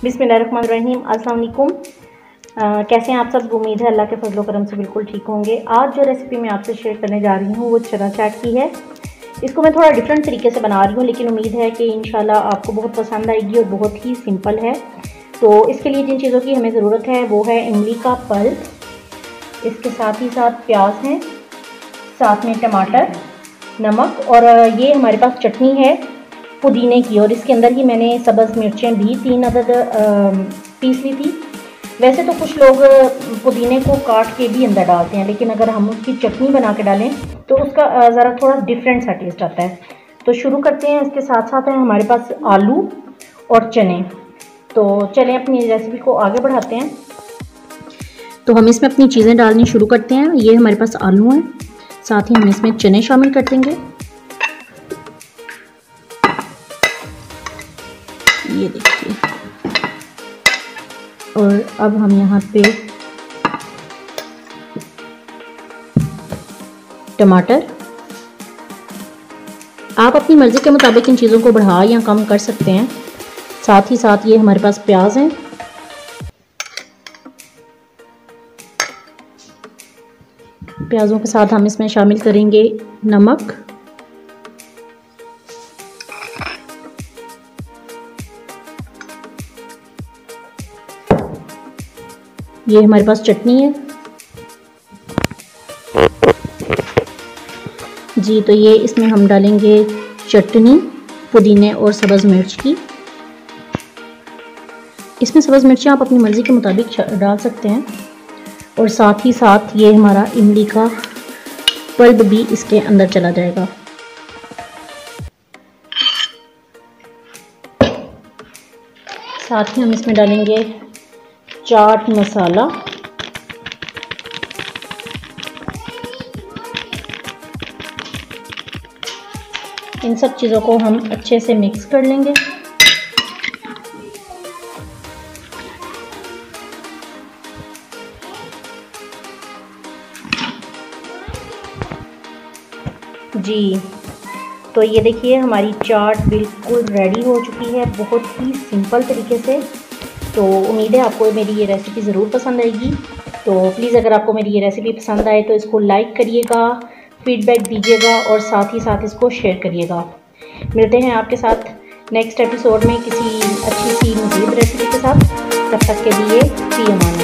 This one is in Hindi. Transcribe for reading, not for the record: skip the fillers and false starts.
बिस्मिल्लाहिर्रहमानिर्रहीम। अस्सलाम वालेकुम। कैसे हैं आप सब? उम्मीद है अल्लाह के फजलो करम से बिल्कुल ठीक होंगे। आज जो रेसिपी मैं आपसे शेयर करने जा रही हूँ वो चना चाट की है। इसको मैं थोड़ा डिफरेंट तरीके से बना रही हूँ, लेकिन उम्मीद है कि इंशाल्लाह आपको बहुत पसंद आएगी और बहुत ही सिंपल है। तो इसके लिए जिन चीज़ों की हमें ज़रूरत है वो है इमली का पल्प, इसके साथ ही साथ प्याज हैं, साथ में टमाटर, नमक, और ये हमारे पास चटनी है पुदीने की, और इसके अंदर ही मैंने सब्ज़ मिर्चें भी 3 अदद पीस ली थी। वैसे तो कुछ लोग पुदीने को काट के भी अंदर डालते हैं, लेकिन अगर हम उसकी चटनी बना के डालें तो उसका ज़रा थोड़ा डिफरेंट सा टेस्ट आता है। तो शुरू करते हैं। इसके साथ साथ है हमारे पास आलू और चने। तो चलें अपनी रेसिपी को आगे बढ़ाते हैं। तो हम इसमें अपनी चीज़ें डालनी शुरू करते हैं। ये हमारे पास आलू हैं, साथ ही हम इसमें चने शामिल कर देंगे। ये देखिए, और अब हम यहाँ पे टमाटर, आप अपनी मर्ज़ी के मुताबिक इन चीज़ों को बढ़ा या कम कर सकते हैं। साथ ही साथ ये हमारे पास प्याज हैं, प्याज़ों के साथ हम इसमें शामिल करेंगे नमक, ये हमारे पास चटनी है जी। तो ये इसमें हम डालेंगे चटनी पुदीने और सब्ज़ मिर्च की। इसमें सब्ज़ मिर्चें आप अपनी मर्ज़ी के मुताबिक डाल सकते हैं, और साथ ही साथ ये हमारा इमली का पल्प भी इसके अंदर चला जाएगा। साथ ही हम इसमें डालेंगे चाट मसाला, इन सब चीज़ों को हम अच्छे से मिक्स कर लेंगे। जी, तो ये देखिए हमारी चाट बिल्कुल रेडी हो चुकी है, बहुत ही सिंपल तरीके से। तो उम्मीद है आपको मेरी ये रेसिपी ज़रूर पसंद आएगी। तो प्लीज़ अगर आपको मेरी ये रेसिपी पसंद आए तो इसको लाइक करिएगा, फीडबैक दीजिएगा, और साथ ही साथ इसको शेयर करिएगा। मिलते हैं आपके साथ नेक्स्ट एपिसोड में किसी अच्छी सी मज़ीद रेसिपी के साथ। तब तक के लिए फी अमान।